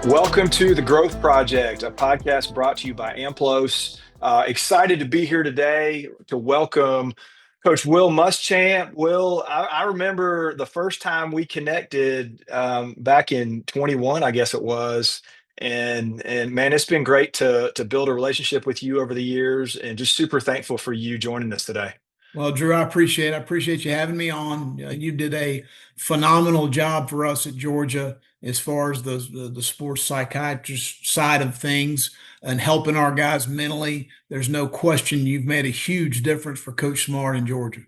Welcome to The Growth Project, a podcast brought to you by AMPLOS. Excited to be here today to welcome Coach Will Muschamp. Will, I remember the first time we connected back in 21, I guess it was. And man, it's been great to build a relationship with you over the years, and just super thankful for you joining us today. Well, Drew, I appreciate you having me on. You did a phenomenal job for us at Georgia as far as the sports psychiatrist side of things and helping our guys mentally. There's no question you've made a huge difference for Coach Smart in Georgia.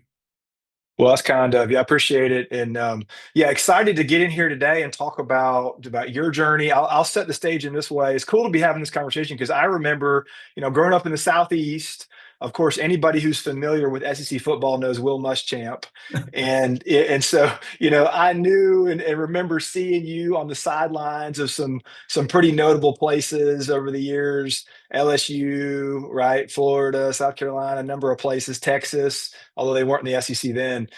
Well, that's kind of, yeah, I appreciate it. And yeah, excited to get in here today and talk about your journey. I'll set the stage in this way. It's cool to be having this conversation because I remember, growing up in the Southeast. Of course, anybody who's familiar with SEC football knows Will Muschamp. And so, I knew and remember seeing you on the sidelines of some pretty notable places over the years. LSU, right? Florida, South Carolina, a number of places, Texas, although they weren't in the SEC then.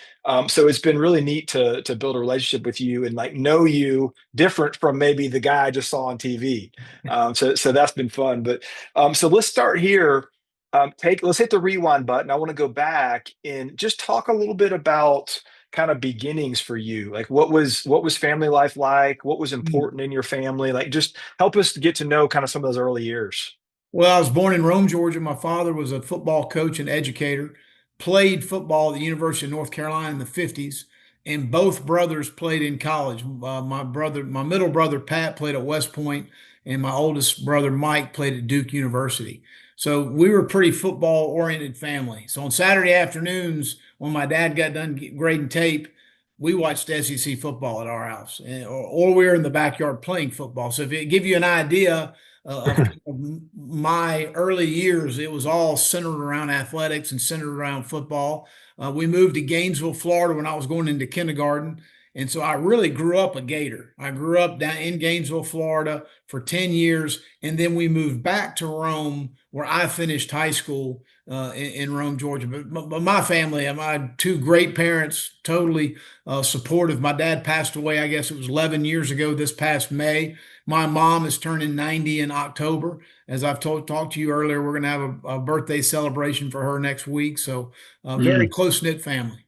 So it's been really neat to build a relationship with you and like know you different from maybe the guy I just saw on TV. So that's been fun. But so let's start here. Let's hit the rewind button. I want to go back and just talk a little bit about kind of beginnings for you. Like what was family life like? What was important in your family? Like just help us get to know kind of some of those early years. Well, I was born in Rome, Georgia. My father was a football coach and educator, played football at the University of North Carolina in the 50s, and both brothers played in college. My middle brother, Pat, played at West Point, and my oldest brother, Mike, played at Duke University. So we were a pretty football oriented family. So on Saturday afternoons, when my dad got done grading tape, we watched SEC football at our house, or we were in the backyard playing football. So if it give you an idea of my early years, it was all centered around athletics and centered around football. We moved to Gainesville, Florida when I was going into kindergarten. And so I really grew up a Gator. I grew up down in Gainesville, Florida for 10 years. And then we moved back to Rome where I finished high school in Rome, Georgia. But my family, I had two great parents, totally supportive. My dad passed away, I guess it was 11 years ago this past May. My mom is turning 90 in October. As I've talked to you earlier, we're going to have a birthday celebration for her next week. So, very close knit family.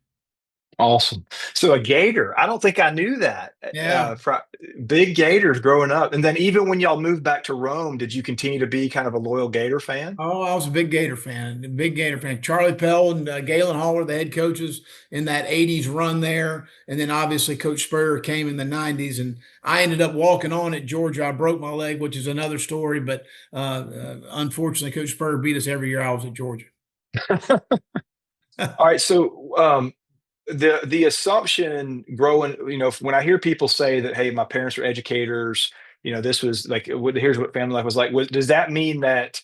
Awesome. So a gator. I don't think I knew that. Yeah. Big gators growing up. And then even when y'all moved back to Rome, did you continue to be kind of a loyal Gator fan? Oh, I was a big Gator fan. A big Gator fan. Charlie Pell and Galen Hall were the head coaches in that 80s run there. And then obviously Coach Spurrier came in the 90s. And I ended up walking on at Georgia. I broke my leg, which is another story. But unfortunately, Coach Spurrier beat us every year I was at Georgia. All right. So the assumption growing, when I hear people say that, hey, my parents are educators, this was like, here's what family life was like. Does that mean that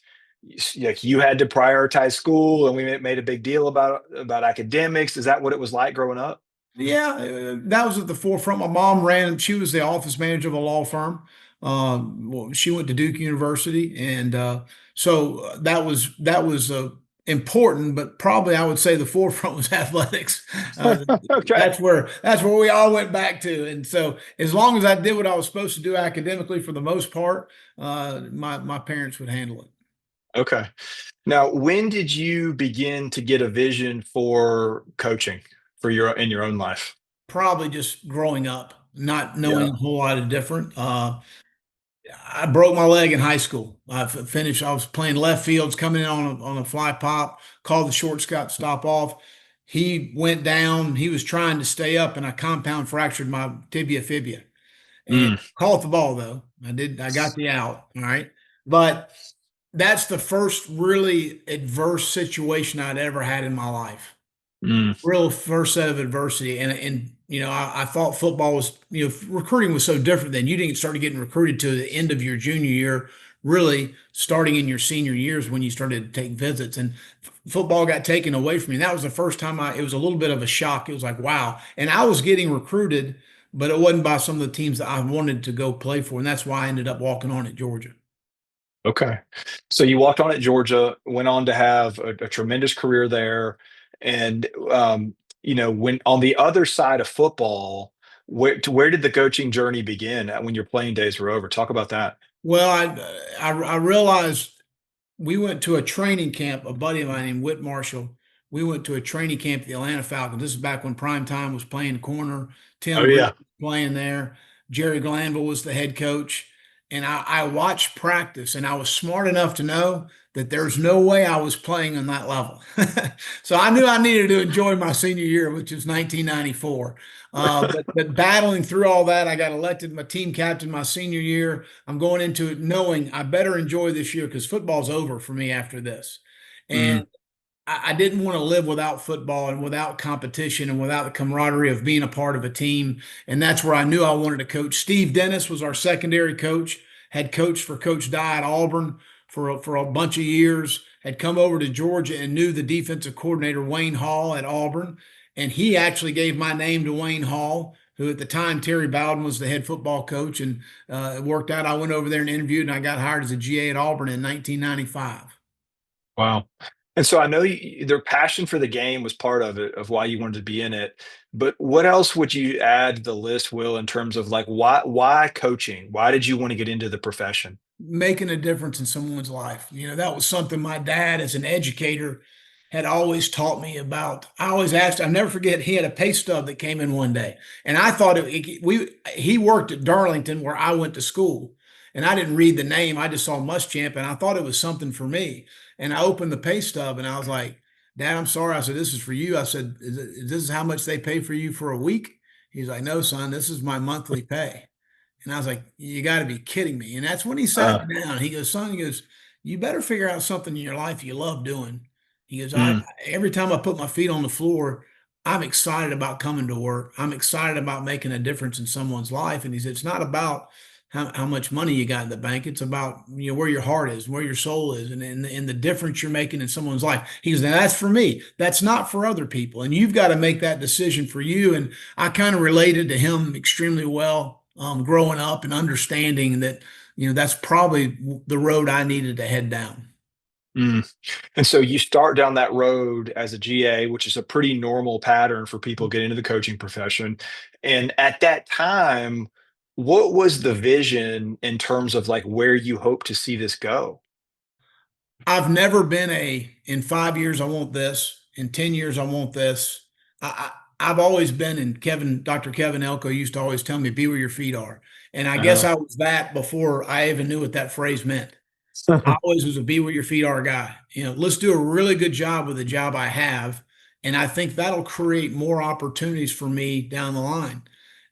like you had to prioritize school and we made a big deal about academics? Is that what it was like growing up? Yeah, that was at the forefront. My mom she was the office manager of a law firm. Well, she went to Duke University, and so that was important. But probably I would say the forefront was athletics. Okay. That's where we all went back to. And so as long as I did what I was supposed to do academically, for the most part, my parents would handle it. Okay. Now, when did you begin to get a vision for coaching in your own life? Probably just growing up, not Yeah. knowing a whole lot of different. I broke my leg in high school. Finished. I was playing left fields, coming in on a fly pop. Called the shortstop, stop off. He went down. He was trying to stay up, and I compound fractured my tibia fibia. And Mm, caught the ball though. I did. I got the out. All right, but that's the first really adverse situation I'd ever had in my life. mm. Real first set of adversity, and I thought football was, recruiting was so different then. You didn't start getting recruited to the end of your junior year, really starting in your senior years when you started to take visits, and football got taken away from me. And that was the first time it was a little bit of a shock. It was like, wow. And I was getting recruited, but it wasn't by some of the teams that I wanted to go play for, and that's why I ended up walking on at Georgia. Okay. So you walked on at Georgia, went on to have a tremendous career there. And, when on the other side of football, where did the coaching journey begin when your playing days were over? Talk about that. Well, I realized we went to a training camp, a buddy of mine named Whit Marshall. We went to a training camp at the Atlanta Falcons. This is back when Prime Time was playing corner. Oh Tim Griffith yeah. was playing there. Jerry Glanville was the head coach. And I watched practice, and I was smart enough to know that there's no way I was playing on that level. So I knew I needed to enjoy my senior year, which was 1994. But battling through all that, I got elected my team captain my senior year. I'm going into it knowing I better enjoy this year because football's over for me after this. And Mm, I didn't want to live without football and without competition and without the camaraderie of being a part of a team. And that's where I knew I wanted to coach. Steve Dennis was our secondary coach, had coached for Coach Dye at Auburn for a bunch of years, had come over to Georgia and knew the defensive coordinator, Wayne Hall, at Auburn. And he actually gave my name to Wayne Hall, who at the time, Terry Bowden was the head football coach. And it worked out. I went over there and interviewed, and I got hired as a GA at Auburn in 1995. wow. And so I know their passion for the game was part of it, of why you wanted to be in it. But what else would you add to the list, Will, in terms of like why coaching? Why did you want to get into the profession? Making a difference in someone's life. That was something my dad, as an educator, had always taught me about. I always asked, I'll never forget, he had a pay stub that came in one day. And I thought he worked at Darlington where I went to school. And I didn't read the name. I just saw Muschamp and I thought it was something for me. And I opened the pay stub and I was like, Dad, I'm sorry. I said, this is for you. I said, is this how much they pay for you for a week? He's like, no, son, this is my monthly pay. And I was like, you got to be kidding me. And that's when he sat Uh, me down. He goes, son, he goes, you better figure out something in your life you love doing. He goes, mm, every time I put my feet on the floor, I'm excited about coming to work. I'm excited about making a difference in someone's life. And he said, it's not about how much money you got in the bank. It's about, where your heart is, where your soul is, and the difference you're making in someone's life. He goes, now that's for me. That's not for other people. And you've got to make that decision for you. And I kind of related to him extremely well, growing up and understanding that, that's probably the road I needed to head down. mm. And so you start down that road as a GA, which is a pretty normal pattern for people getting into the coaching profession. And at that time, what was the vision in terms of like where you hope to see this go? I've never been in 5 years, I want this. In 10 years, I want this. I've always been, and Dr. Kevin Elko used to always tell me, be where your feet are. And I guess Uh-huh. I was that before I even knew what that phrase meant. I always was a be where your feet are guy. Let's do a really good job with the job I have. And I think that'll create more opportunities for me down the line.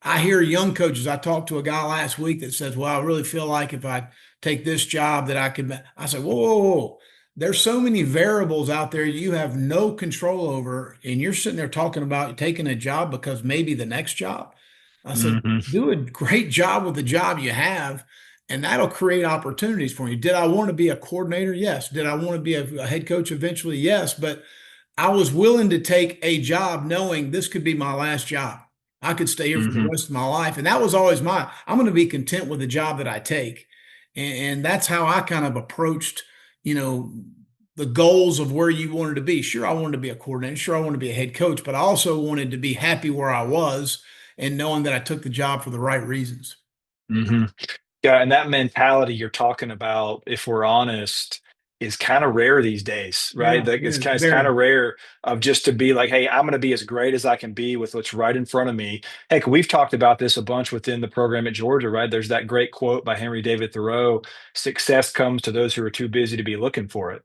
I hear young coaches. I talked to a guy last week that says, well, I really feel like if I take this job that I could. I said, whoa, whoa, whoa. There's so many variables out there you have no control over. And you're sitting there talking about taking a job because maybe the next job. I said, Hmm. do a great job with the job you have, and that'll create opportunities for you. Did I want to be a coordinator? Yes. Did I want to be a head coach eventually? Yes. But I was willing to take a job knowing this could be my last job. I could stay here for the Hmm. rest of my life. And that was always I'm going to be content with the job that I take. And that's how I kind of approached, you know, the goals of where you wanted to be. Sure, I wanted to be a coordinator. Sure, I wanted to be a head coach, but I also wanted to be happy where I was and knowing that I took the job for the right reasons. Hmm. Yeah, and that mentality you're talking about, if we're honest, is kind of rare these days, right? Yeah, Like it is it's kind very. of rare of just to be like, hey, I'm going to be as great as I can be with what's right in front of me. Heck, we've talked about this a bunch within the program at Georgia, right? There's that great quote by Henry David Thoreau: "Success comes to those who are too busy to be looking for it."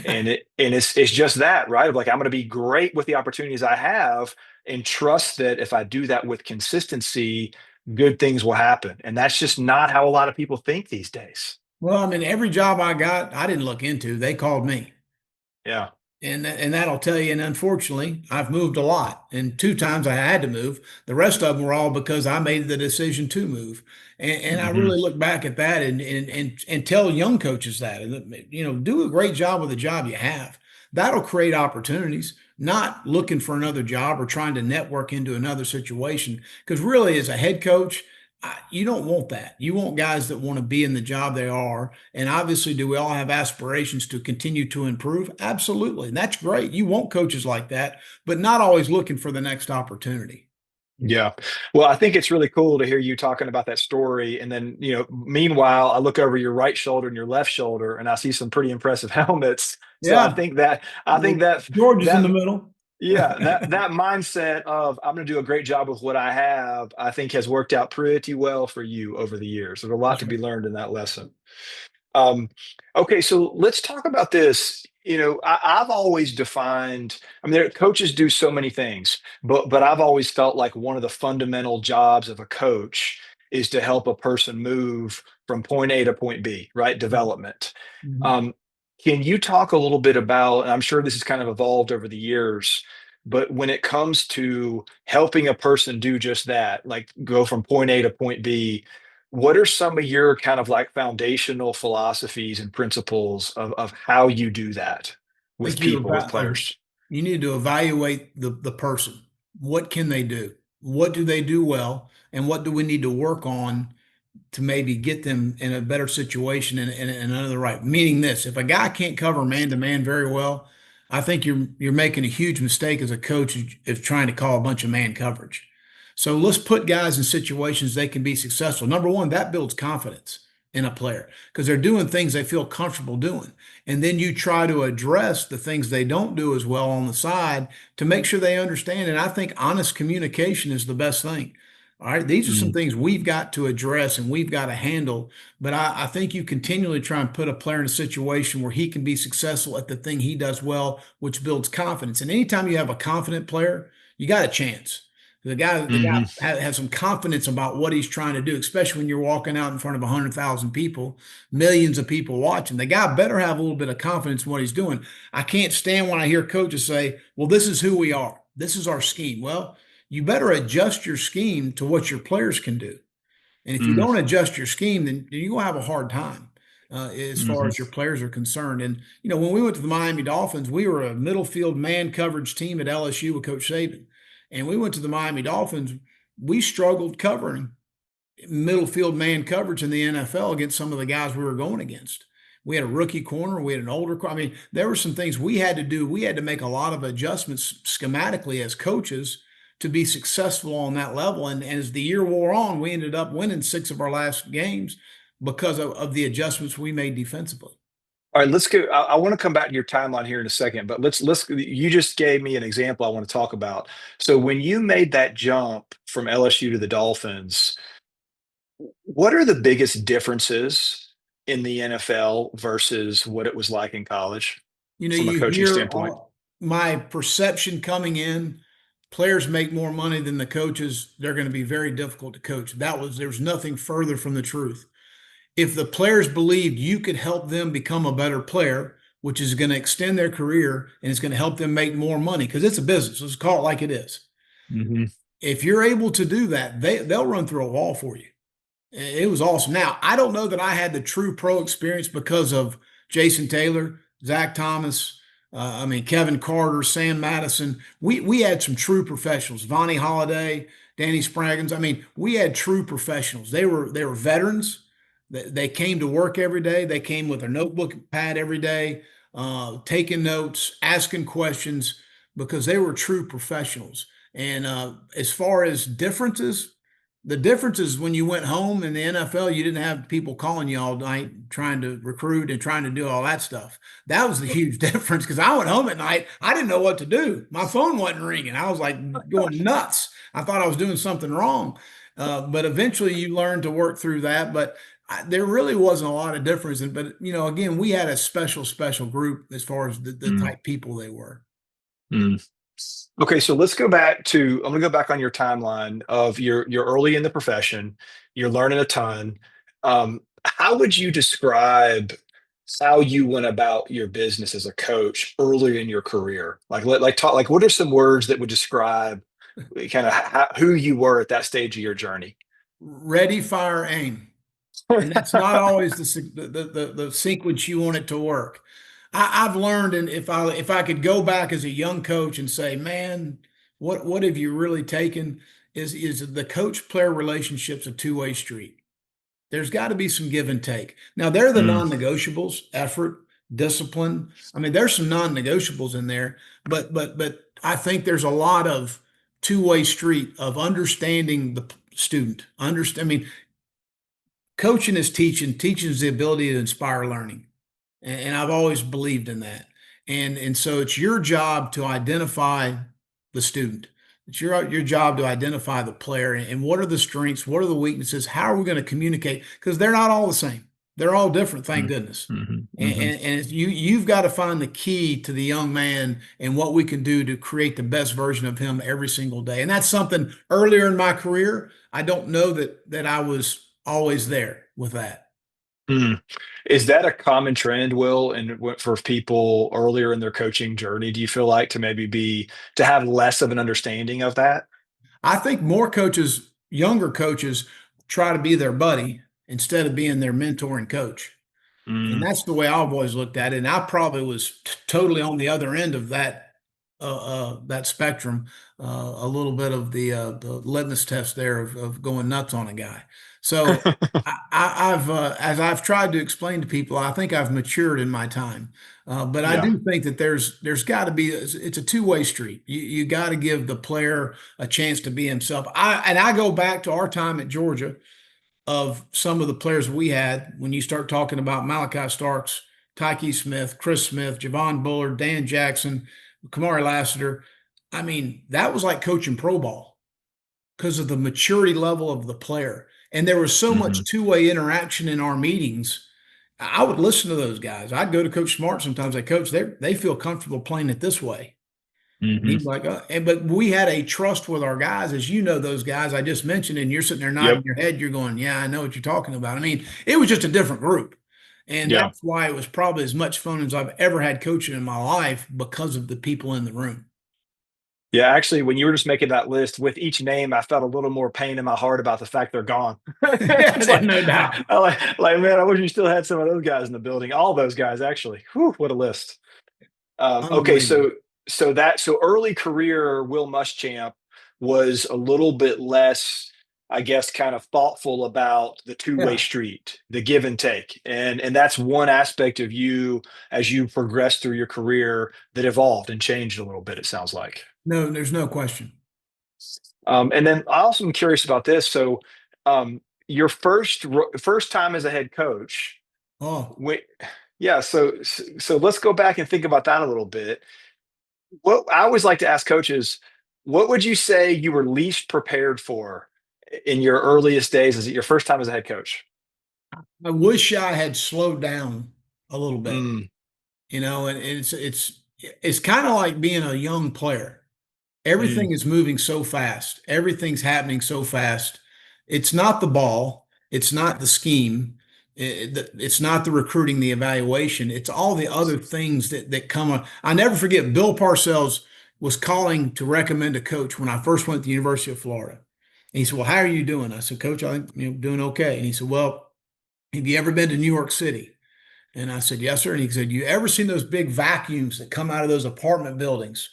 And it's just that, right? Of like, I'm going to be great with the opportunities I have, and trust that if I do that with consistency, good things will happen. And that's just not how a lot of people think these days. Well, I mean, every job I got, I didn't look into. They called me. Yeah. And that'll tell you. And unfortunately, I've moved a lot. And two times I had to move. The rest of them were all because I made the decision to move. And I Hmm. really look back at that and tell young coaches that, do a great job with the job you have. That'll create opportunities, not looking for another job or trying to network into another situation. Because really, as a head coach, you don't want that. You want guys that want to be in the job they are. And obviously, do we all have aspirations to continue to improve? Absolutely. And that's great. You want coaches like that, but not always looking for the next opportunity. Yeah. Well, I think it's really cool to hear you talking about that story. And then, meanwhile, I look over your right shoulder and your left shoulder and I see some pretty impressive helmets. So Yeah. I think George is in that, the middle. yeah, that mindset of I'm going to do a great job with what I have, I think has worked out pretty well for you over the years. There's a lot That's to right. be learned in that lesson. Um, okay, so let's talk about this. I've always defined. I mean, coaches do so many things, but I've always felt like one of the fundamental jobs of a coach is to help a person move from point A to point B, right? Development. Mhm. Um, can you talk a little bit about? And I'm sure this has kind of evolved over the years, but when it comes to helping a person do just that, like go from point A to point B, what are some of your kind of like foundational philosophies and principles of how you do that I with think you people, with players? you need to evaluate the person. What can they do? What do they do well? And what do we need to work on to maybe get them in a better situation and another right. Meaning this, if a guy can't cover man to man very well, I think you're making a huge mistake as a coach if trying to call a bunch of man coverage. So let's put guys in situations they can be successful. Number one, that builds confidence in a player because they're doing things they feel comfortable doing. And then you try to address the things they don't do as well on the side to make sure they understand. And I think honest communication is the best thing. All right, these are some Mm, things we've got to address and we've got to handle. But I think you continually try and put a player in a situation where he can be successful at the thing he does well, which builds confidence. And anytime you have a confident player, you got a chance. The guy mhm. has some confidence about what he's trying to do, especially when you're walking out in front of 100,000 people, millions of people watching. The guy better have a little bit of confidence in what he's doing. I can't stand when I hear coaches say, "Well, this is who we are. This is our scheme." Well, you better adjust your scheme to what your players can do. And if you Mm, don't adjust your scheme, then you're going to have a hard time as far mhm. as your players are concerned. And, when we went to the Miami Dolphins, we were a middle field man coverage team at LSU with Coach Saban. And we went to the Miami Dolphins. We struggled covering middle field man coverage in the NFL against some of the guys we were going against. We had a rookie corner, we had an older corner. I mean, there were some things we had to do. We had to make a lot of adjustments schematically as coaches to be successful on that level. And as the year wore on, we ended up winning 6 of our last games because of the adjustments we made defensively. All right, let's go. I want to come back to your timeline here in a second, but let's. You just gave me an example I want to talk about. So when you made that jump from LSU to the Dolphins, what are the biggest differences in the NFL versus what it was like in college from a You coaching hear standpoint? my perception coming in, players make more money than the coaches. They're going to be very difficult to coach. There's nothing further from the truth. If the players believed you could help them become a better player, which is going to extend their career and it's going to help them make more money because it's a business. Let's call it like it is. Hmm. If you're able to do that, they'll run through a wall for you. It was awesome. Now, I don't know that I had the true pro experience because of Jason Taylor, Zach Thomas, Kevin Carter, Sam Madison. We had some true professionals. Vonnie Holiday, Danny Spraggins. We had true professionals. They were veterans. They came to work every day. They came with a notebook and pad every day, taking notes, asking questions because they were true professionals. And as far as differences, the difference is when you went home in the NFL, you didn't have people calling you all night trying to recruit and trying to do all that stuff. That was the huge difference because I went home at night. I didn't know what to do. My phone wasn't ringing. I was like going nuts. I thought I was doing something wrong. But eventually you learn to work through that. But there really wasn't a lot of difference. But, again, we had a special group as far as the type people they were. Mm. Okay, so let's go back to I'm gonna go back on your timeline of you're early in the profession, you're learning a ton. How would you describe how you went about your business as a coach early in your career? Like talk like what are some words that would describe kind of who you were at that stage of your journey? Ready, fire, aim. And that's not always the sequence you want it to work. I've learned, and if I could go back as a young coach and say, man, what have you really taken? Is the coach player relationship's a two-way street. There's got to be some give and take. Now, there are the Mm, non-negotiables, effort, discipline. There's some non-negotiables in there, but I think there's a lot of two-way street of understanding the student. Understand, I mean, coaching is teaching. Teaching is the ability to inspire learning. And I've always believed in that. And so it's your job to identify the student. It's your job to identify the player and what are the strengths, what are the weaknesses, how are we going to communicate? Because they're not all the same. They're all different, thank goodness. Mm-hmm. And, Mm-hmm. and you've got to find the key to the young man and what we can do to create the best version of him every single day. And that's something earlier in my career, I don't know that I was always there with that. Mm. Is that a common trend, Will, and for people earlier in their coaching journey? Do you feel like to maybe be to have less of an understanding of that? I think more coaches, younger coaches, try to be their buddy instead of being their mentor and coach. And Mm. that's the way I've always looked at it. And I probably was totally on the other end of that spectrum. A little bit of the litmus test there of going nuts on a guy. So I've as I've tried to explain to people, I think I've matured in my time. But I Yeah. do think that there's got to be it's a two-way street. You got to give the player a chance to be himself. I go back to our time at Georgia of some of the players we had when you start talking about Malachi Starks, Tyke Smith, Chris Smith, Javon Bullard, Dan Jackson, Kamari Lassiter. I mean, that was like coaching pro ball because of the maturity level of the player. And there was so Hmm. much two-way interaction in our meetings. I would listen to those guys. I'd go to Coach Smart sometimes. Like, Coach, they feel comfortable playing it this way. And Hmm. he's like, but we had a trust with our guys, as you know, those guys I just mentioned, and you're sitting there nodding Yep. your head. You're going, yeah, I know what you're talking about. I mean, it was just a different group. And Yeah. that's why it was probably as much fun as I've ever had coaching in my life because of the people in the room. Yeah, actually, when you were just making that list, with each name, I felt a little more pain in my heart about the fact they're gone. It's like, No doubt. man, I wish you still had some of those guys in the building. All those guys, actually. Whew, what a list. Okay, Unbelievable. so early career Will Muschamp was a little bit less, I guess, kind of thoughtful about the two-way Yeah. street, the give and take, and that's one aspect of you as you progressed through your career that evolved and changed a little bit. It sounds like. No, there's no question. And then I also am curious about this. So, your first time as a head coach, Oh, when, yeah. So let's go back and think about that a little bit. What I always like to ask coaches, what would you say you were least prepared for in your earliest days as your first time as a head coach? I wish I had slowed down a little bit, Mm, and it's kind of like being a young player. mm, Everything is moving so fast. Everything's happening so fast. It's not the ball. It's not the scheme. It's not the recruiting, the evaluation. It's all the other things that come on. I never forget Bill Parcells was calling to recommend a coach when I first went to the University of Florida. And he said, "Well, how are you doing?" I said, "Coach, I'm doing okay." And he said, "Well, have you ever been to New York City?" And I said, "Yes, sir." And he said, "You ever seen those big vacuums that come out of those apartment buildings?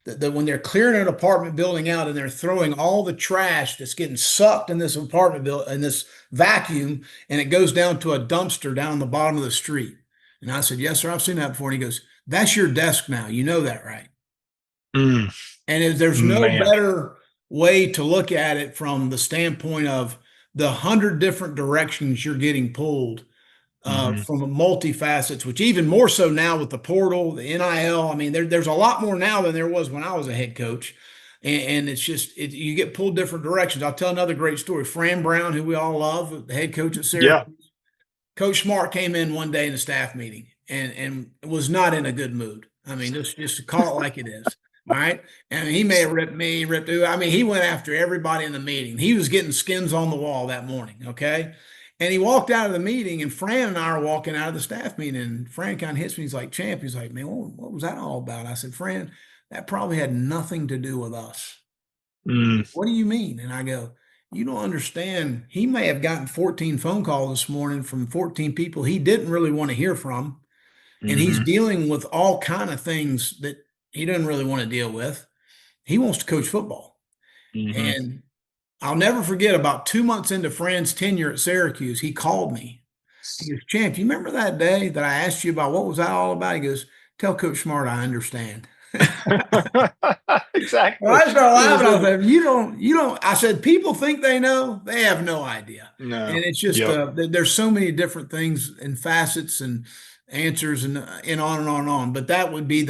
That when they're clearing an apartment building out and they're throwing all the trash that's getting sucked in this apartment building in this vacuum, and it goes down to a dumpster down the bottom of the street." And I said, "Yes, sir, I've seen that before." And he goes, "That's your desk now. You know that, right?" mm, And there's no man. better way to look at it from the standpoint of the 100 different directions you're getting pulled Hmm. from multifacets, which even more so now with the portal, the NIL. I mean, there's a lot more now than there was when I was a head coach. And it's just, you get pulled different directions. I'll tell another great story. Fran Brown, who we all love, the head coach at Yeah. Syracuse. Coach Smart came in one day in a staff meeting and was not in a good mood. I mean, just to call it like it is. All right. And he may have ripped me, ripped who. I mean, he went after everybody in the meeting. He was getting skins on the wall that morning. Okay. And he walked out of the meeting, and Fran and I are walking out of the staff meeting. And Fran kind of hits me. He's like, "Champ," he's like, "Man, what was that all about?" I said, "Fran, that probably had nothing to do with us." Mm, "What do you mean?" And I go, "You don't understand. He may have gotten 14 phone calls this morning from 14 people he didn't really want to hear from. And he's hmm. dealing with all kind of things that he doesn't really want to deal with. He wants to coach football." Hmm. And I'll never forget about 2 months into Fran's tenure at Syracuse, he called me. He goes, "Champ, you remember that day that I asked you about what was that all about?" He goes, "Tell Coach Smart I understand." Well, Exactly. I started It was laughing. I like, said, you don't, I said, people think they know, they have no idea. And no. it's just, Yep. there's so many different things and facets and answers and on and on and on. But that would be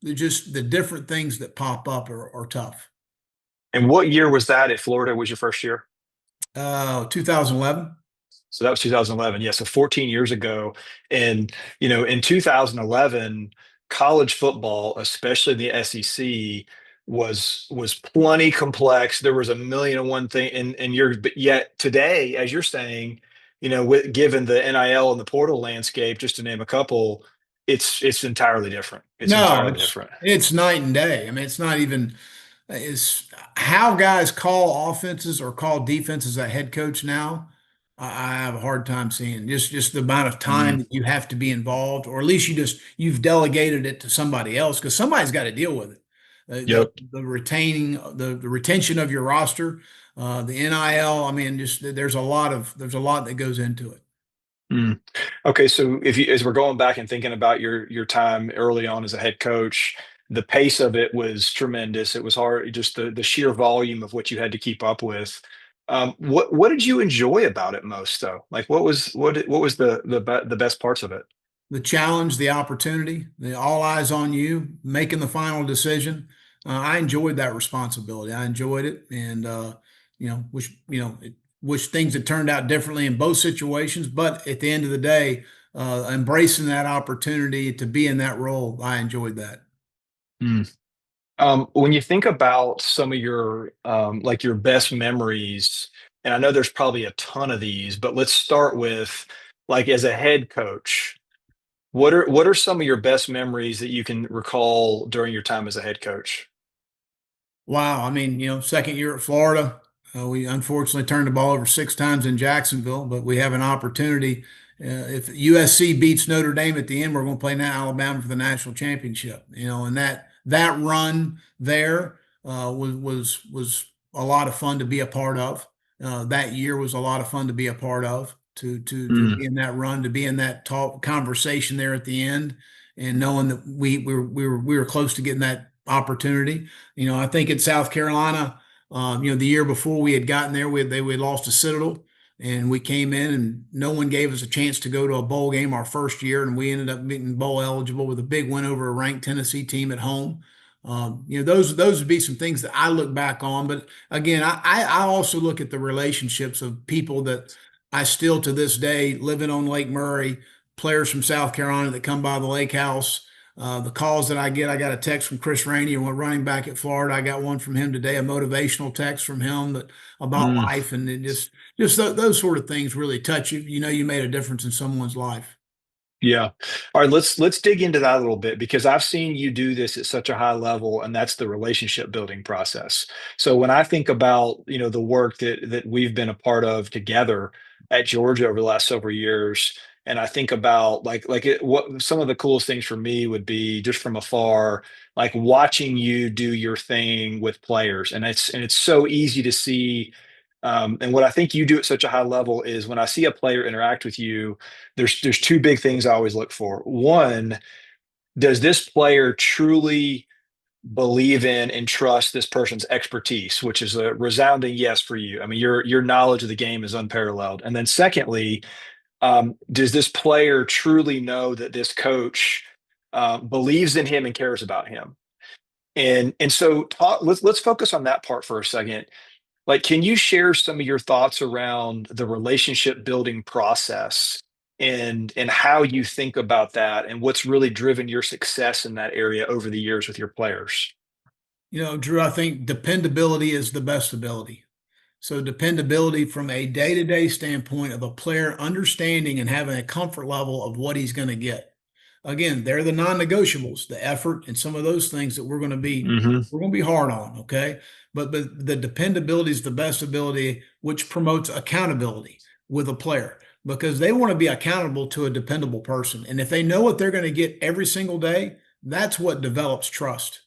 just the different things that pop up are tough. And what year was that at Florida? Was your first year? 2011. So that was 2011. Yeah, so 14 years ago. And, in 2011, college football, especially the SEC, was plenty complex. There was a million and one thing, but yet today, as you're saying, given the NIL and the portal landscape, just to name a couple, it's entirely different. It's No, entirely different. it's night and day. I mean, it's not even is how guys call offenses or call defenses a head coach now. I have a hard time seeing just the amount of time Mm, that you have to be involved, or at least you've delegated it to somebody else because somebody's got to deal with it. yep. The retaining the retention of your roster, the NIL. I mean, just there's a lot that goes into it. Mm. Okay, so as we're going back and thinking about your time early on as a head coach, the pace of it was tremendous. It was hard, just the sheer volume of what you had to keep up with. What did you enjoy about it most, though? Like, what was the best parts of it? The challenge, the opportunity, the all eyes on you, making the final decision. I enjoyed that responsibility. I enjoyed it, and wish things had turned out differently in both situations. But at the end of the day, embracing that opportunity to be in that role, I enjoyed that. Mm. When you think about some of your like your best memories, and I know there's probably a ton of these, but let's start with like as a head coach. What are some of your best memories that you can recall during your time as a head coach? Wow. I mean, second year at Florida, we unfortunately turned the ball over 6 times in Jacksonville, but we have an opportunity. If USC beats Notre Dame at the end, we're going to play now Alabama for the national championship. And that run there was a lot of fun to be a part of. That year was a lot of fun to be a part of. To Mm, be in that run, to be in that talk conversation there at the end, and knowing that we were close to getting that opportunity. I think in South Carolina, the year before we had gotten there, we had lost to Citadel, and we came in and no one gave us a chance to go to a bowl game our first year, and we ended up being bowl eligible with a big win over a ranked Tennessee team at home. Those would be some things that I look back on. But again, I also look at the relationships of people that I still to this day living on Lake Murray, players from South Carolina that come by the lake house, the calls that I get, I got a text from Chris Rainey, one running back at Florida. I got one from him today, a motivational text from him about mm. life, and those sort of things really touch you. You made a difference in someone's life. Yeah. All right, let's dig into that a little bit because I've seen you do this at such a high level, and that's the relationship building process. So when I think about, the work that we've been a part of together at Georgia over the last several years, and I think about what some of the coolest things for me would be just from afar, like watching you do your thing with players. And it's so easy to see. And what I think you do at such a high level is when I see a player interact with you, there's two big things I always look for. One, does this player truly believe in and trust this person's expertise, which is a resounding yes for you. I mean, your knowledge of the game is unparalleled. And then secondly, does this player truly know that this coach believes in him and cares about him? And so let's focus on that part for a second. Like, can you share some of your thoughts around the relationship building process and how you think about that and what's really driven your success in that area over the years with your players? Drew, I think dependability is the best ability. So dependability from a day-to-day standpoint of a player understanding and having a comfort level of what he's going to get. Again, they're the non-negotiables, the effort and some of those things that Hmm. we're going to be hard on, okay? But the dependability is the best ability, which promotes accountability with a player because they want to be accountable to a dependable person. And if they know what they're going to get every single day, that's what develops trust.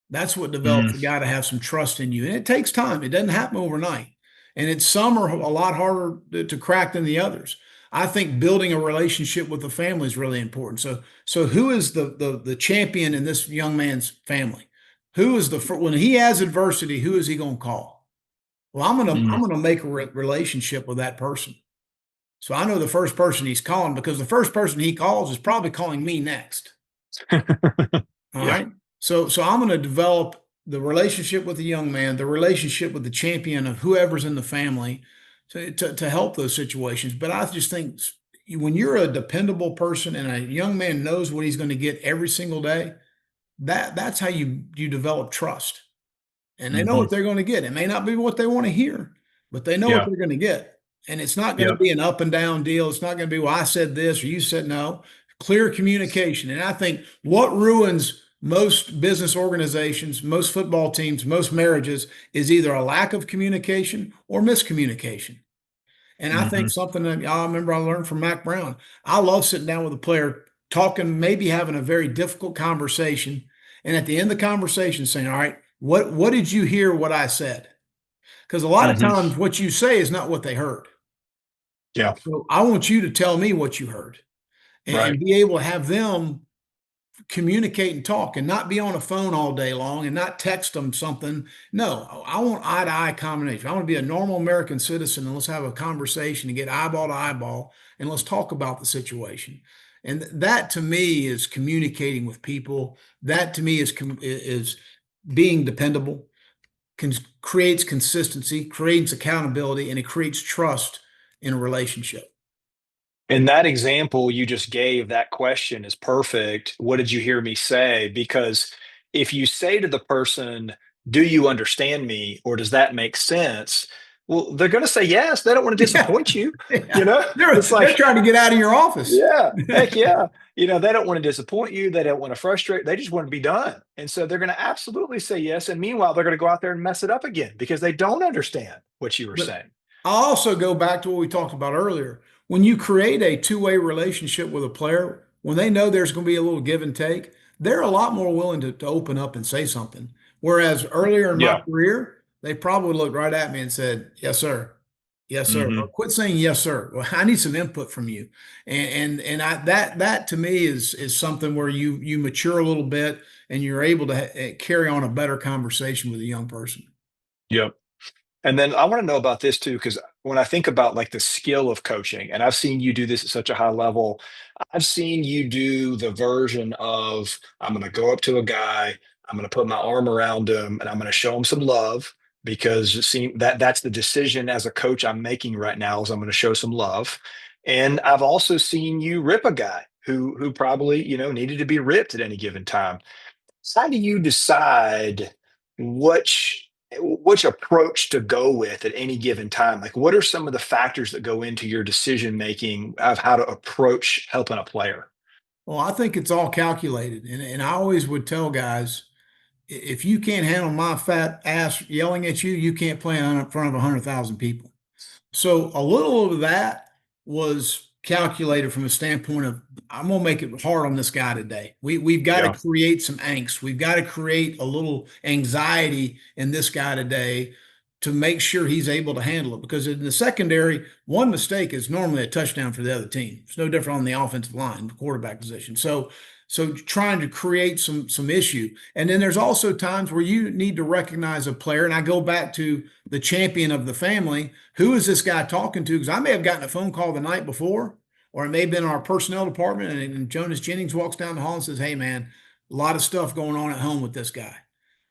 That's what develops Mm, a guy to have some trust in you. And it takes time. It doesn't happen overnight. And some are a lot harder to crack than the others. I think building a relationship with the family is really important. So who is the champion in this young man's family? Who is when he has adversity, who is he going to call? Well, I'm Mm. gonna make a relationship with that person. So I know the first person he's calling because the first person he calls is probably calling me next. All Yeah. right. So I'm going to develop the relationship with the young man, the relationship with the champion of whoever's in the family to help those situations. But I just think when you're a dependable person and a young man knows what he's going to get every single day, that's how you develop trust. And they know Hmm. what they're going to get. It may not be what they want to hear, but they know what Yeah. they're going to get. And it's not going to Yep. be an up and down deal. It's not going to be, well, I said this or you said no. Clear communication. And I think what ruins most business organizations, most football teams, most marriages is either a lack of communication or miscommunication. And I think Hmm. something that I remember I learned from Mac Brown. I love sitting down with a player, talking, maybe having a very difficult conversation, and at the end of the conversation saying, "All right, what did you hear? What I said?" Because a lot of Hmm. times what you say is not what they heard. Yeah. So I want you to tell me what you heard Right. and be able to have them communicate and talk and not be on a phone all day long and not text them something. No, I want eye to eye combination. I want to be a normal American citizen and let's have a conversation and get eyeball to eyeball and let's talk about the situation. And that to me is communicating with people. That to me is being dependable, creates consistency, creates accountability, and it creates trust in a relationship. And that example you just gave, that question is perfect. What did you hear me say? Because if you say to the person, "Do you understand me?" or "Does that make sense?" Well, they're going to say yes. They don't want to Yeah, disappoint you. You yeah. know, it's They're like, trying to get out of your office. yeah, heck yeah. They don't want to disappoint you. They don't want to frustrate. They just want to be done. And so they're going to absolutely say yes. And meanwhile, they're going to go out there and mess it up again because they don't understand what you were But saying. I'll also go back to what we talked about earlier. When you create a two-way relationship with a player, when they know there's going to be a little give and take, they're a lot more willing to open up and say something. Whereas earlier in my Yeah. career, they probably looked right at me and said, "Yes, sir. Yes, sir." Or Hmm. quit saying yes, sir. Well, I need some input from you. That to me is something where you mature a little bit and you're able to carry on a better conversation with a young person. Yep. And then I want to know about this too, because when I think about like the skill of coaching, and I've seen you do this at such a high level, I've seen you do the version of I'm going to go up to a guy, I'm going to put my arm around him, and I'm going to show him some love because that's the decision as a coach I'm making right now is I'm going to show some love. And I've also seen you rip a guy who probably needed to be ripped at any given time. How do you decide which approach to go with at any given time? Like, what are some of the factors that go into your decision making of how to approach helping a player? Well, I think it's all calculated. And I always would tell guys, if you can't handle my fat ass yelling at you, you can't play in front of 100,000 people. So a little of that was calculated from a standpoint of I'm gonna make it hard on this guy today. We've got to Yeah. create some angst. We've got to create a little anxiety in this guy today to make sure he's able to handle it. Because in the secondary, one mistake is normally a touchdown for the other team. It's no different on the offensive line, the quarterback position. So trying to create some issue. And then there's also times where you need to recognize a player. And I go back to the champion of the family. Who is this guy talking to? Because I may have gotten a phone call the night before, or it may have been our personnel department, and Jonas Jennings walks down the hall and says, "Hey, man, a lot of stuff going on at home with this guy."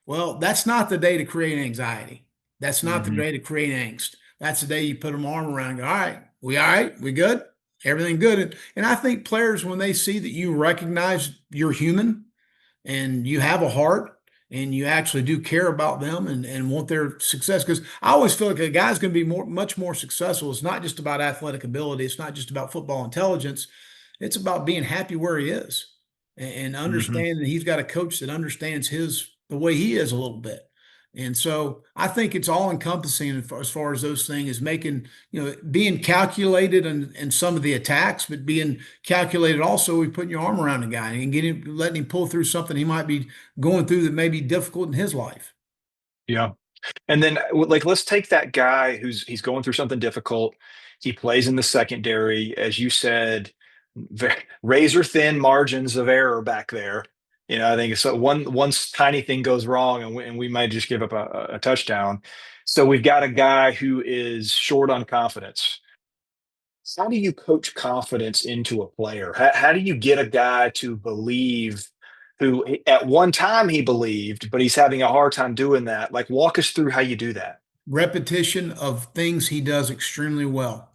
Well, that's not the day to create anxiety. That's not the Hmm. day to create angst. That's the day you put them arm around and go, "All right, we all right? We good? Everything good?" And I think players, when they see that you recognize you're human and you have a heart and you actually do care about them and want their success. Because I always feel like a guy's going to be much more successful. It's not just about athletic ability. It's not just about football intelligence. It's about being happy where he is and Hmm. understanding that he's got a coach that understands the way he is a little bit. And so I think it's all encompassing as far as those things is making, being calculated in some of the attacks, but being calculated also with putting your arm around the guy and letting him pull through something he might be going through that may be difficult in his life. Yeah. And then, like, let's take that guy he's going through something difficult. He plays in the secondary, as you said, razor thin margins of error back there. I think so. One tiny thing goes wrong, and we might just give up a touchdown. So we've got a guy who is short on confidence. How do you coach confidence into a player? How do you get a guy to believe who at one time he believed, but he's having a hard time doing that? Like, walk us through how you do that. Repetition of things he does extremely well.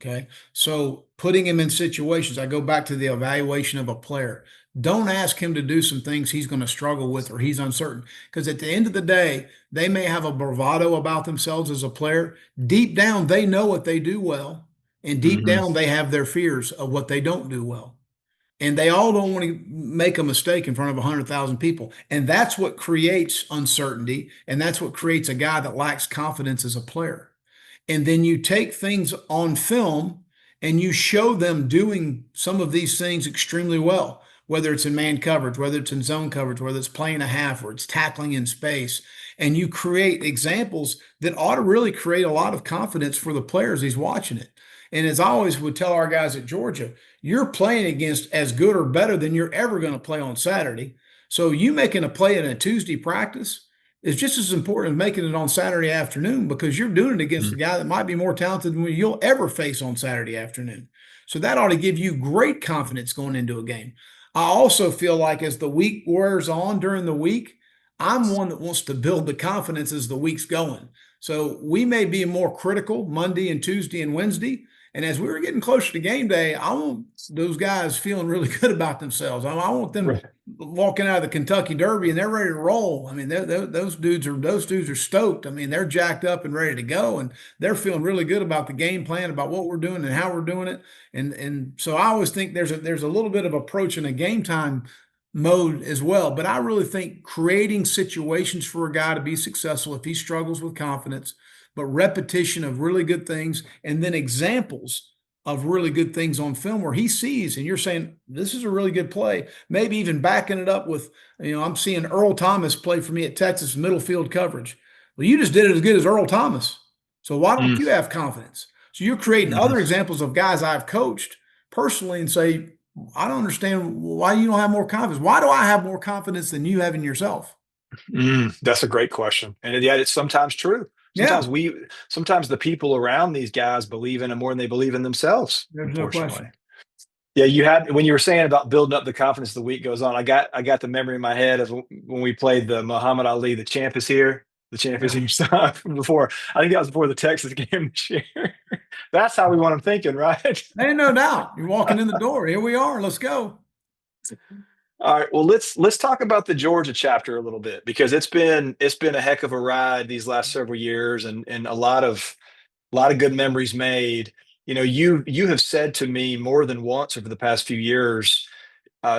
Okay. So putting him in situations, I go back to the evaluation of a player. Don't ask him to do some things he's going to struggle with or he's uncertain. Because at the end of the day, they may have a bravado about themselves as a player. Deep down, they know what they do well. And deep Hmm. down, they have their fears of what they don't do well. And they all don't want to make a mistake in front of 100,000 people. And that's what creates uncertainty. And that's what creates a guy that lacks confidence as a player. And then you take things on film and you show them doing some of these things extremely well, whether it's in man coverage, whether it's in zone coverage, whether it's playing a half, or it's tackling in space. And you create examples that ought to really create a lot of confidence for the players he's watching it. And as I always would tell our guys at Georgia, you're playing against as good or better than you're ever going to play on Saturday. So you making a play in a Tuesday practice is just as important as making it on Saturday afternoon, because you're doing it against a guy that might be more talented than you'll ever face on Saturday afternoon. So that ought to give you great confidence going into a game. I also feel like as the week wears on during the week, I'm one that wants to build the confidence as the week's going. So we may be more critical Monday and Tuesday and Wednesday. And as we were getting closer to game day, I want those guys feeling really good about themselves. I want them Right. walking out of the Kentucky Derby and they're ready to roll. I mean, those dudes are stoked. I mean, they're jacked up and ready to go, and they're feeling really good about the game plan, about what we're doing and how we're doing it. And so I always think there's a little bit of approach in a game time mode as well. But I really think creating situations for a guy to be successful if he struggles with confidence, but repetition of really good things and then examples of really good things on film where he sees and you're saying, this is a really good play. Maybe even backing it up with, I'm seeing Earl Thomas play for me at Texas middle field coverage. Well, you just did it as good as Earl Thomas. So why don't Mm. you have confidence? So you're creating Hmm. other examples of guys I've coached personally and say, I don't understand why you don't have more confidence. Why do I have more confidence than you have in yourself? That's a great question, and yet it's sometimes true. Yeah, Sometimes the people around these guys believe in them more than they believe in themselves. there's no Unfortunately, question. yeah. You had when you were saying about building up the confidence the week goes on. I got the memory in my head of when we played the Muhammad Ali, the champ is here, the champ is Yeah. here stuff before. I think that was before the Texas game this year. That's how we want them thinking, right? Ain't no doubt. You're walking in the door. Here we are. Let's go. All right. Well, let's talk about the Georgia chapter a little bit because it's been a heck of a ride these last several years, and a lot of good memories made. You have said to me more than once over the past few years,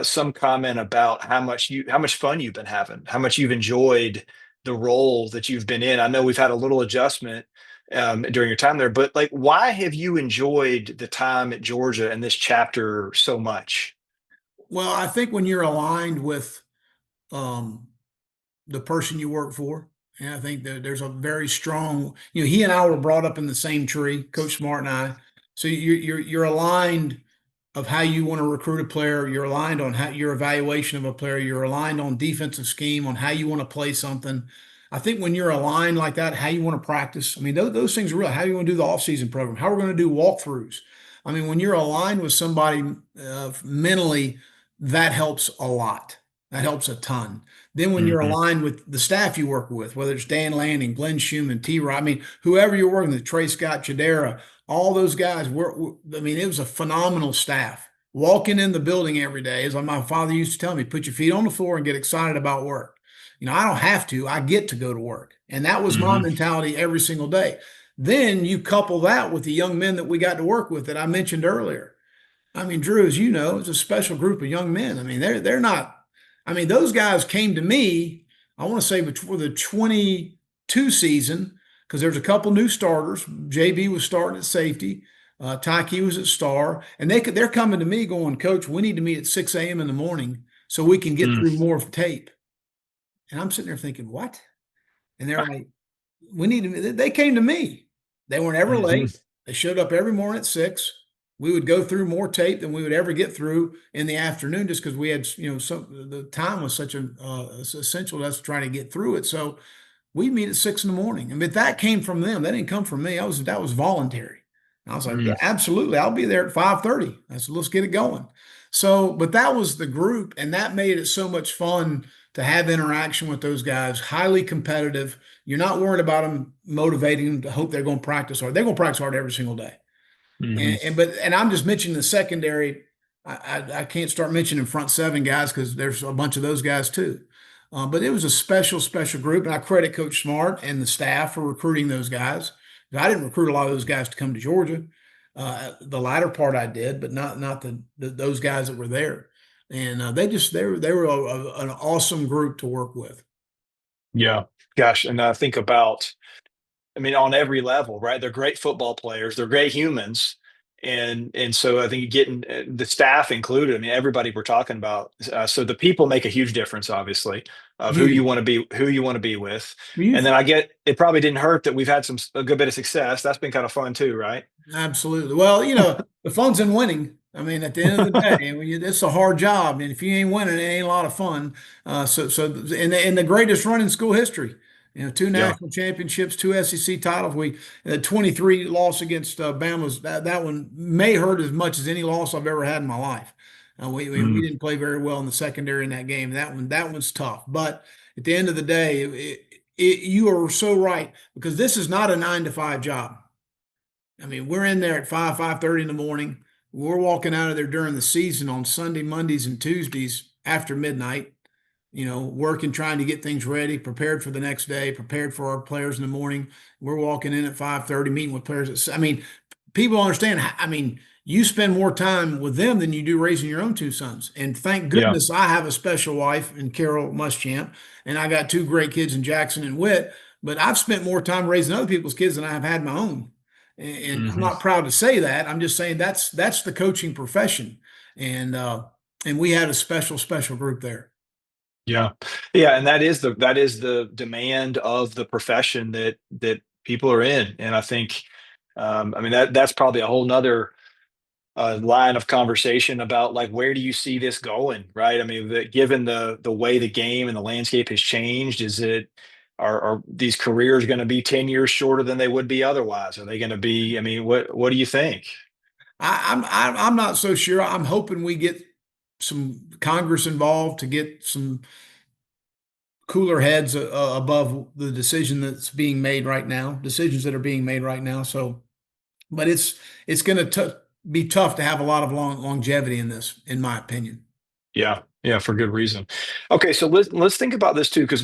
some comment about how much fun you've been having, how much you've enjoyed the role that you've been in. I know we've had a little adjustment during your time there, but like, why have you enjoyed the time at Georgia and this chapter so much? Well, I think when you're aligned with um, the person you work for, and I think that there's a very strong, he and I were brought up in the same tree, Coach Smart and I. So you're aligned of how you want to recruit a player. You're aligned on how your evaluation of a player. You're aligned on defensive scheme, on how you want to play something. I think when you're aligned like that, how you want to practice. I mean, those things are real. How you want to do the offseason program, how we're going to do walkthroughs. I mean, when you're aligned with somebody mentally, that helps a lot. That helps a ton. Then when you're Hmm. aligned with the staff you work with, whether it's Dan Lanning, Glenn Schumann, T. Rod, I mean, whoever you're working with, Trey Scott, Chidera, all those guys I mean, it was a phenomenal staff. Walking in the building every day is like my father used to tell me, put your feet on the floor and get excited about work. I don't have to, I get to go to work. And that was my Hmm. mentality every single day. Then you couple that with the young men that we got to work with that I mentioned earlier. I mean, Drew, as you know, it's a special group of young men. I mean, they're not. I mean, those guys came to me. I want to say before the 22 season because there's a couple new starters. JB was starting at safety. Tyke was at star, and they're coming to me going, Coach, we need to meet at 6 a.m. in the morning so we can get through more tape. And I'm sitting there thinking, what? And they're like, we need to, they came to me. They weren't ever Hmm. late. They showed up every morning at 6. We would go through more tape than we would ever get through in the afternoon, just because we had, the time was such an essential to us trying to get through it. So we meet at 6 in the morning. I mean, that came from them. That didn't come from me. That was voluntary. And I was like, yeah, Mm. absolutely. I'll be there at 5:30. I said, let's get it going. So, but that was the group, and that made it so much fun to have interaction with those guys, highly competitive. You're not worried about them motivating them to hope they're going to practice hard. They're going to practice hard every single day. Hmm. And I'm just mentioning the secondary. I can't start mentioning front seven guys because there's a bunch of those guys too. But it was a special group, and I credit Coach Smart and the staff for recruiting those guys. I didn't recruit a lot of those guys to come to Georgia. The latter part I did, but not those guys that were there. And they were an awesome group to work with. Yeah. Gosh, and I think about, I mean, on every level, right? They're great football players. They're great humans, and so I think getting the staff included. I mean, everybody we're talking about. So the people make a huge difference, obviously, of Huge. who you want to be with. And You then I get it probably didn't hurt that we've had a good bit of success. That's been kind of fun too, right? Absolutely. Well, the fun's in winning. I mean, at the end of the day, it's a hard job, and if you ain't winning, it ain't a lot of fun. In the greatest run in school history, two Yeah. national championships, two SEC titles. We 23 loss against Bama's. That one may hurt as much as any loss I've ever had in my life. We Mm. didn't play very well in the secondary in that game. That one's tough. But at the end of the day, you are so right, because this is not a 9 to 5 job. I mean, we're in there at 5:30 in the morning. We're walking out of there during the season on Sunday, Mondays, and Tuesdays after midnight, working, trying to get things ready, prepared for the next day, prepared for our players in the morning. We're walking in at 5:30, meeting with players. I mean, people understand. I mean, you spend more time with them than you do raising your own two sons. And thank Yeah. goodness I have a special wife in Carol Muschamp, and I got two great kids in Jackson and Witt. But I've spent more time raising other people's kids than I have had my own. And I'm Hmm. not proud to say that. I'm just saying that's the coaching profession. And we had a special group there. Yeah. Yeah, and that is the demand of the profession that people are in. And I think, I mean, that's probably a whole nother line of conversation about like where do you see this going, right? I mean, given the way the game and the landscape has changed, are these careers going to be 10 years shorter than they would be otherwise? Are they going to be? I mean, what do you think? I'm not so sure. I'm hoping we get some Congress involved to get some cooler heads above the decision that's being made right now, decisions that are being made right now. So, but it's going to be tough to have a lot of longevity in this, in my opinion. Yeah, yeah, for good reason. Okay, so let's think about this too, because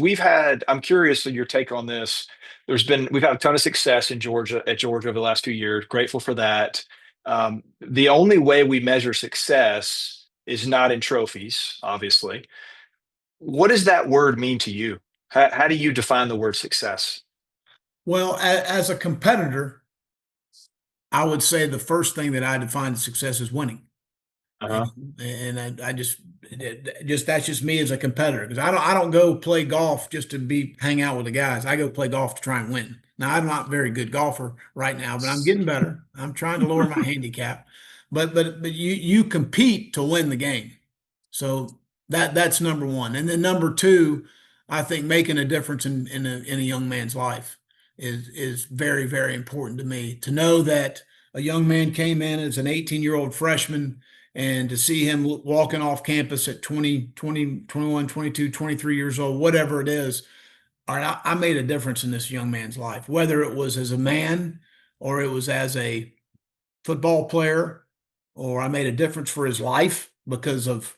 I'm curious of your take on this. We've had a ton of success in Georgia over the last few years. Grateful for that. The only way we measure success is not in trophies, obviously. What does that word mean to you? How do you define the word success? Well, as a competitor, I would say the first thing that I define as success is winning. Uh-huh. And I just that's just me as a competitor, because I don't go play golf just to be hang out with the guys. I go play golf to try and win. Now I'm not a very good golfer right now, but I'm getting better. I'm trying to lower my handicap. But you compete to win the game. So that's number one. And then number two, I think making a difference in a young man's life is very important to me. To know that a young man came in as an 18-year-old freshman, and to see him walking off campus at 20, 20, 21, 22, 23 years old, whatever it is, all right, I made a difference in this young man's life, whether it was as a man or it was as a football player, or I made a difference for his life because of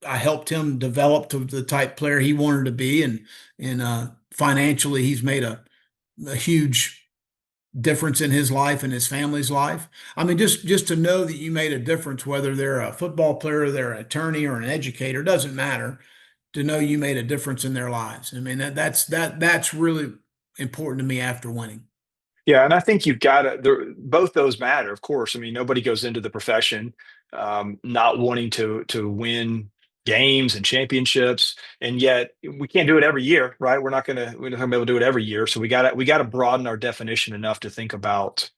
I helped him develop to the type player he wanted to be, and financially he's made a huge difference in his life and his family's life. I mean, just to know that you made a difference, whether they're a football player, they're an attorney, or an educator, doesn't matter. To know you made a difference in their lives. I mean, that's really important to me after winning. Yeah, and I think you've got to. Both those matter, of course. I mean, nobody goes into the profession not wanting to win games and championships, and yet we can't do it every year, right? We're not gonna be able to do it every year. So we gotta broaden our definition enough to think about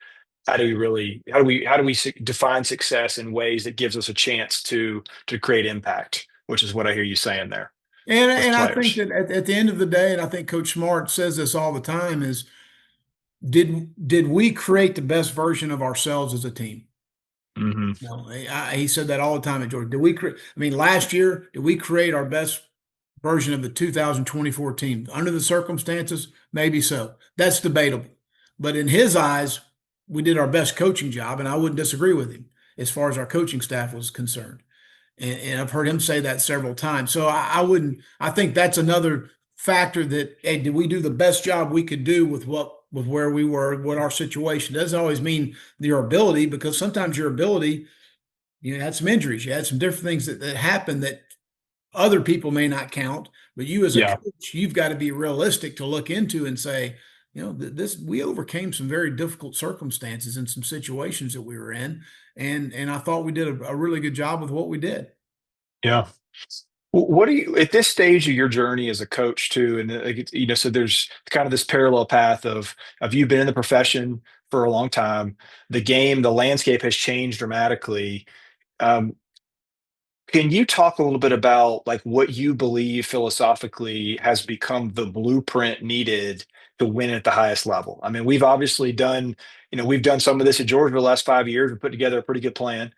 how do we define success in ways that gives us a chance to create impact, which is what I hear you saying there with And I think players. that at the end of the day, and I think Coach Smart says this all the time, is did we create the best version of ourselves as a team? Hmm. No, he said that all the time at Georgia. Did we create? I mean, last year, did we create our best version of the 2024 team under the circumstances? Maybe so. That's debatable. But in his eyes, we did our best coaching job, and I wouldn't disagree with him as far as our coaching staff was concerned. And I've heard him say that several times. So I wouldn't. I think that's another factor that hey, did we do the best job we could do with where we were, what our situation doesn't always mean your ability, because sometimes your ability, you had some injuries, you had some different things that happen that other people may not count, but you as a Yeah, coach, you've got to be realistic to look into and say, this we overcame some very difficult circumstances and some situations that we were in, and I thought we did a really good job with what we did. yeah. What do you at this stage of your journey as a coach too, and like so there's kind of this parallel path of you've been in the profession for a long time. The landscape has changed dramatically. Um, Can you talk a little bit about like what you believe philosophically has become the blueprint needed to win at the highest level? I mean, we've done some of this at Georgia the last 5 years. We put together a pretty good plan.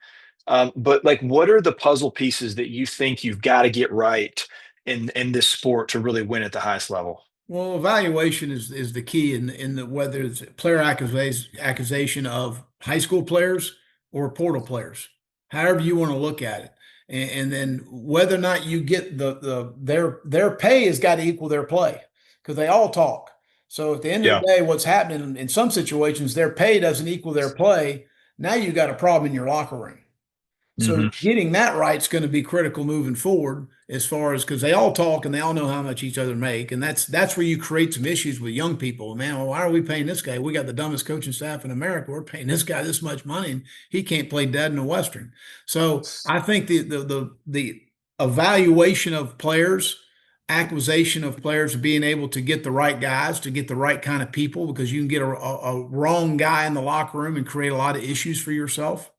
But like, what are the puzzle pieces that you think you've got to get right in this sport to really win at the highest level? Well, evaluation is the key in the whether it's player accusation of high school players or portal players, however you want to look at it, and then whether or not you get their pay has got to equal their play because they all talk. So at the end of Yeah. the day, what's happening in some situations, their pay doesn't equal their play. Now you got a problem in your locker room. So Hmm. getting that right is going to be critical moving forward as far as because they all talk and they all know how much each other make. And that's where you create some issues with young people. Man, well, why are we paying this guy? We got the dumbest coaching staff in America. We're paying this guy this much money and he can't play dead in the Western. So I think the evaluation of players, acquisition of players, being able to get the right guys, to get the right kind of people, because you can get a wrong guy in the locker room and create a lot of issues for yourself.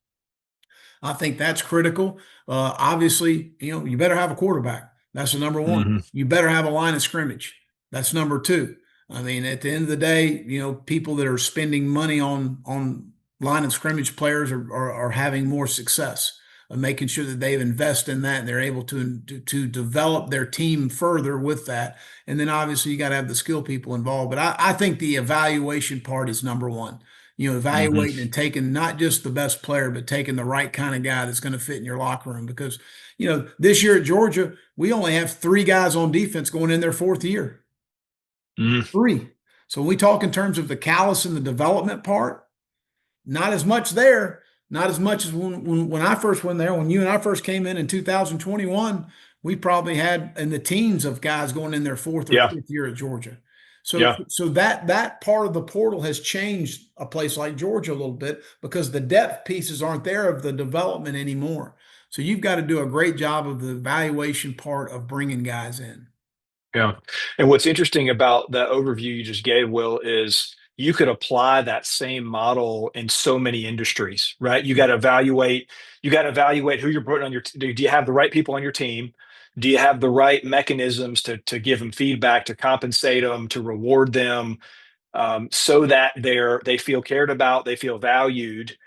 I think that's critical. Obviously, you better have a quarterback. That's the number one. Hmm. You better have a line of scrimmage. That's number two. I mean, at the end of the day, people that are spending money on line of scrimmage players are having more success making sure that they've invested in that and they're able to develop their team further with that. And then obviously you got to have the skill people involved. But I think the evaluation part is number one. Hmm. Evaluating and taking not just the best player, but taking the right kind of guy that's going to fit in your locker room. Because, this year at Georgia, we only have three guys on defense going in their fourth year. Hmm. Three. So when we talk in terms of the callus and the development part, not as much there, not as much as when I first went there. When you and I first came in 2021, we probably had in the teens of guys going in their fourth or Yeah. fifth year at Georgia. So, Yeah. so that part of the portal has changed a place like Georgia a little bit because the depth pieces aren't there of the development anymore. So you've got to do a great job of the evaluation part of bringing guys in. Yeah. And what's interesting about the overview you just gave, Will, is you could apply that same model in so many industries, right? You got to evaluate who you're putting on do you have the right people on your team? Do you have the right mechanisms to give them feedback, to compensate them, to reward them, so that they feel cared about, they feel valued.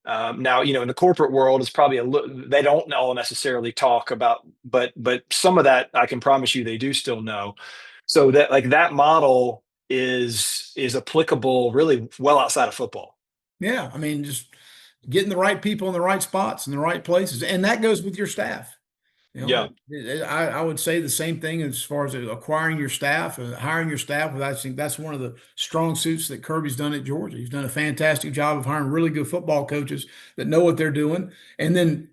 Now, in the corporate world, it's probably they don't all necessarily talk about, but some of that I can promise you they do still know. So that like that model is applicable really well outside of football. Yeah, I mean, just getting the right people in the right spots in the right places, and that goes with your staff. Yeah. I would say the same thing as far as acquiring your staff, hiring your staff. I think that's one of the strong suits that Kirby's done at Georgia. He's done a fantastic job of hiring really good football coaches that know what they're doing, and then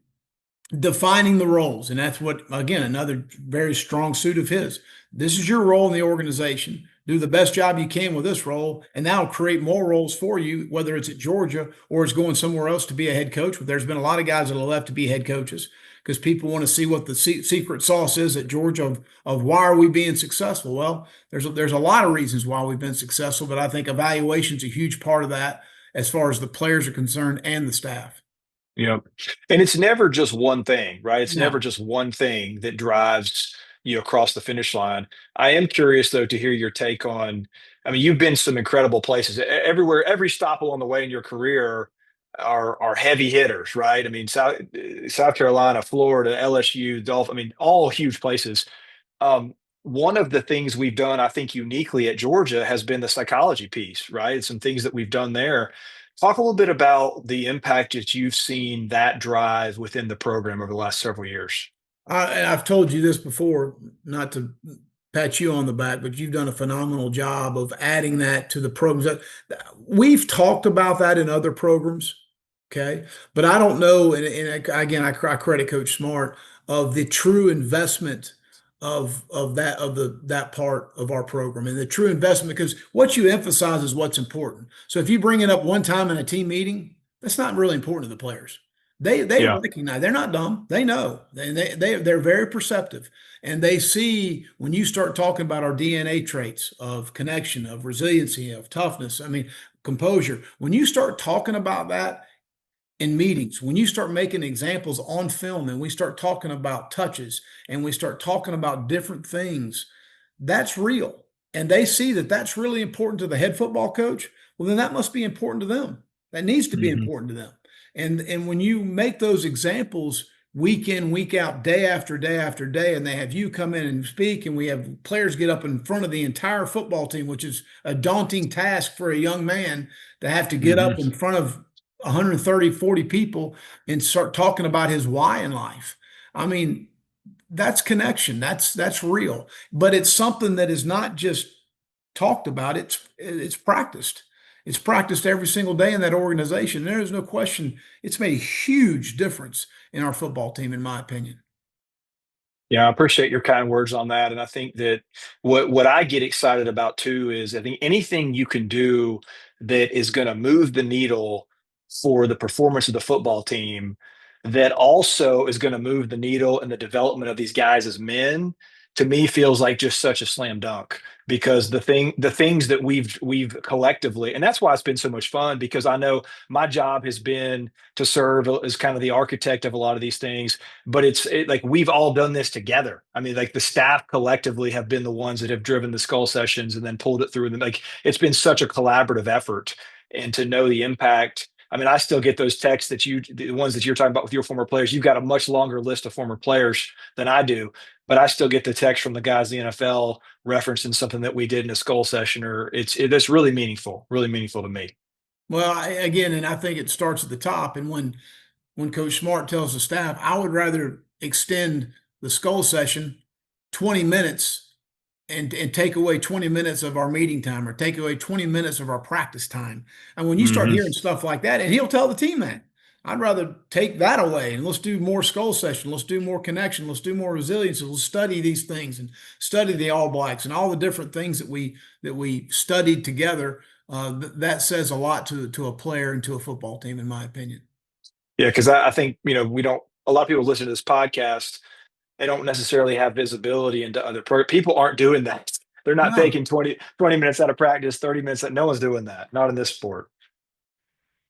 defining the roles. And that's what, again, another very strong suit of his. This is your role in the organization. do the best job you can with this role, and that'll create more roles for you, whether it's at Georgia or it's going somewhere else to be a head coach. But there's been a lot of guys that have left to be head coaches because people want to see what the secret sauce is at Georgia of why are we being successful. Well, there's a lot of reasons why we've been successful, but I think evaluation is a huge part of that as far as the players are concerned and the staff. Yeah. And it's never just one thing, right? It's never No. just one thing that drives you across the finish line. I am curious though to hear your take on, I mean, you've been some incredible places. Everywhere, every stop along the way in your career are heavy hitters, right? I mean, South Carolina, Florida, LSU, Dolphin, I mean, all huge places. Um, one of the things we've done, I think, uniquely at Georgia has been the psychology piece, right? Some things that we've done there. Talk a little bit about the impact that you've seen that drive within the program over the last several years. And I've told you this before, not to pat you on the back, but you've done a phenomenal job of adding that to the programs. We've talked about that in other programs, okay? But I don't know, and again, I credit Coach Smart of the true investment of that part of our program and the true investment because what you emphasize is what's important. So if you bring it up one time in a team meeting, that's not really important to the players. They Yeah. recognize they're not dumb. They know. They're very perceptive. And they see when you start talking about our DNA traits of connection, of resiliency, of toughness, I mean, composure. When you start talking about that in meetings, when you start making examples on film and we start talking about touches and we start talking about different things, that's real. And they see that that's really important to the head football coach. Well, then that must be important to them. That needs to be Hmm. important to them. And when you make those examples week in, week out, day after day after day, and they have you come in and speak, and we have players get up in front of the entire football team, which is a daunting task for a young man to have to get Hmm. up in front of 130, 40 people and start talking about his why in life. I mean, that's connection. That's real. But it's something that is not just talked about. It's practiced. It's practiced every single day in that organization. There is no question. It's made a huge difference in our football team, in my opinion. Yeah, I appreciate your kind words on that. And I think that what I get excited about too is I think anything you can do that is going to move the needle for the performance of the football team, that also is going to move the needle in the development of these guys as men, to me feels like just such a slam dunk. Because the things that we've collectively, and that's why it's been so much fun, because I know my job has been to serve as kind of the architect of a lot of these things, but like we've all done this together. I mean, like the staff collectively have been the ones that have driven the skull sessions and then pulled it through. And like it's been such a collaborative effort, and to know the impact. I mean, I still get those texts the ones that you're talking about with your former players. You've got a much longer list of former players than I do, but I still get the text from the guys in the NFL referencing something that we did in a skull session, or that's really meaningful to me. Well, again, and I think it starts at the top. And when Coach Smart tells the staff, I would rather extend the skull session 20 minutes and take away 20 minutes of our meeting time or take away 20 minutes of our practice time. And when you start Hmm. hearing stuff like that, and he'll tell the team that, I'd rather take that away and let's do more skull session. Let's do more connection. Let's do more resilience. Let's study these things and study the All Blacks and all the different things that we studied together. That says a lot to a player and to a football team, in my opinion. Yeah, because I think we don't. A lot of people listen to this podcast, they don't necessarily have visibility into people aren't doing that. They're not No, taking 20 minutes out of practice, 30 minutes. That no one's doing that. Not in this sport.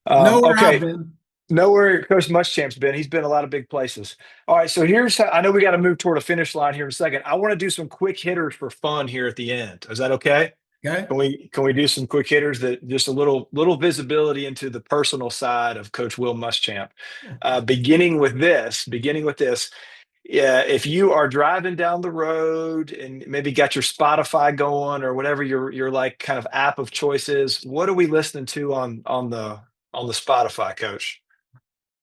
nowhere I've Okay. been. Know where Coach Muschamp's been. He's been a lot of big places. All right. So here's how I know we got to move toward a finish line here in a second. I want to do some quick hitters for fun here at the end. Is that okay? Okay. Can we do some quick hitters that just a little visibility into the personal side of Coach Will Muschamp? Beginning with this, yeah, if you are driving down the road and maybe got your Spotify going or whatever your like kind of app of choice is, what are we listening to on the Spotify, Coach?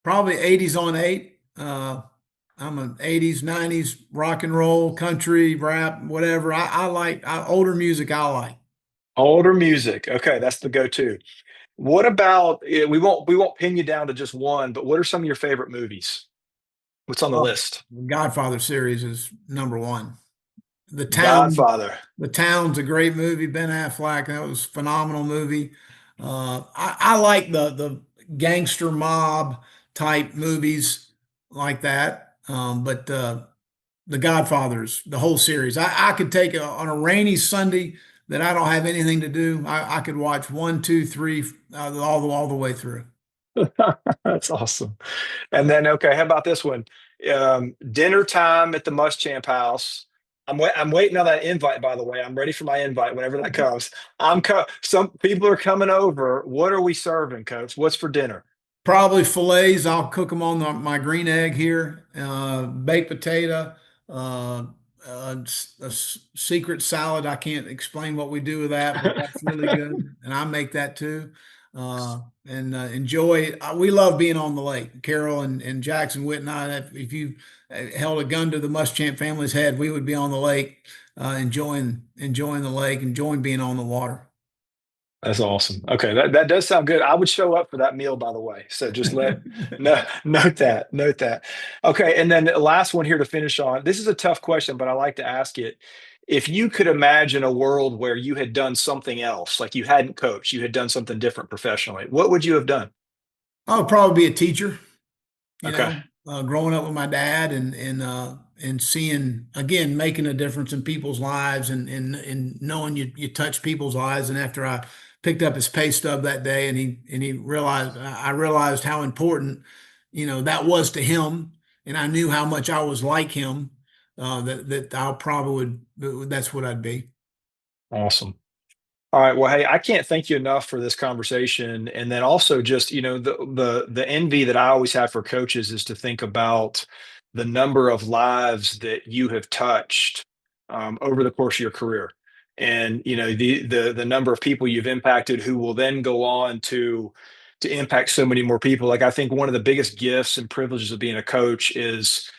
Probably 80s on 8. I'm an 80s, 90s rock and roll, country, rap, whatever. I like older music I like. Older music. Okay, that's the go-to. What about we won't pin you down to just one, but what are some of your favorite movies? What's on the Oh, list? the Godfather series is number one. The Town. Godfather. The Town's a great movie. Ben Affleck, that was a phenomenal movie. I like the gangster mob type movies like that. But The Godfathers, the whole series, I could take on a rainy Sunday that I don't have anything to do. I could watch one, two, three, all the way through. That's awesome. And then, okay, how about this one? Dinner time at the Muschamp house. I'm waiting on that invite, by the way. I'm ready for my invite whenever that comes. Some people are coming over. What are we serving, Coach? What's for dinner? Probably fillets. I'll cook them on my green egg here. Baked potato. Uh, Secret salad. I can't explain what we do with that, but that's really good, and I make that too. And enjoy. We love being on the lake. Carol and Jackson Witt and I. If you held a gun to the Muschamp family's head, we would be on the lake, enjoying the lake, enjoying being on the water. That's awesome. Okay, that does sound good. I would show up for that meal, by the way. So just no, note that. Note that. Okay, and then the last one here to finish on. This is a tough question, but I like to ask it. If you could imagine a world where you had done something else, like you hadn't coached, you had done something different professionally, what would you have done? I'll probably be a teacher. You Okay. know, growing up with my dad and seeing again making a difference in people's lives and knowing you touch people's lives. And after I picked up his pay stub that day and he realized I realized how important that was to him, and I knew how much I was like him. That I probably would. That's what I'd be. Awesome. All right. Well, hey, I can't thank you enough for this conversation. And then also just, the envy that I always have for coaches is to think about the number of lives that you have touched over the course of your career. And the number of people you've impacted who will then go on to impact so many more people. Like I think one of the biggest gifts and privileges of being a coach is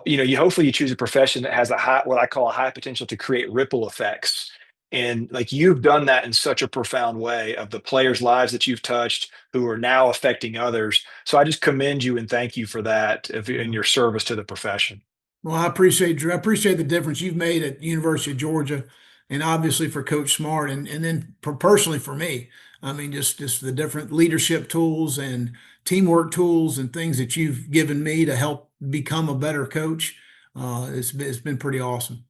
you hopefully you choose a profession that has a high what I call a high potential to create ripple effects, and like you've done that in such a profound way of the players' lives that you've touched who are now affecting others. So I just commend you and thank you for that in your service to the profession. Well, I appreciate Drew. I appreciate the difference you've made at University of Georgia, and obviously for Coach Smart, and then personally for me. I mean, just the different leadership tools and teamwork tools and things that you've given me to help become a better coach. It's been pretty awesome.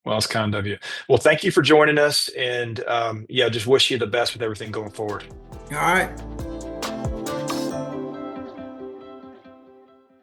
Well, it's kind of you. Well, thank you for joining us. And yeah, just wish you the best with everything going forward. All right.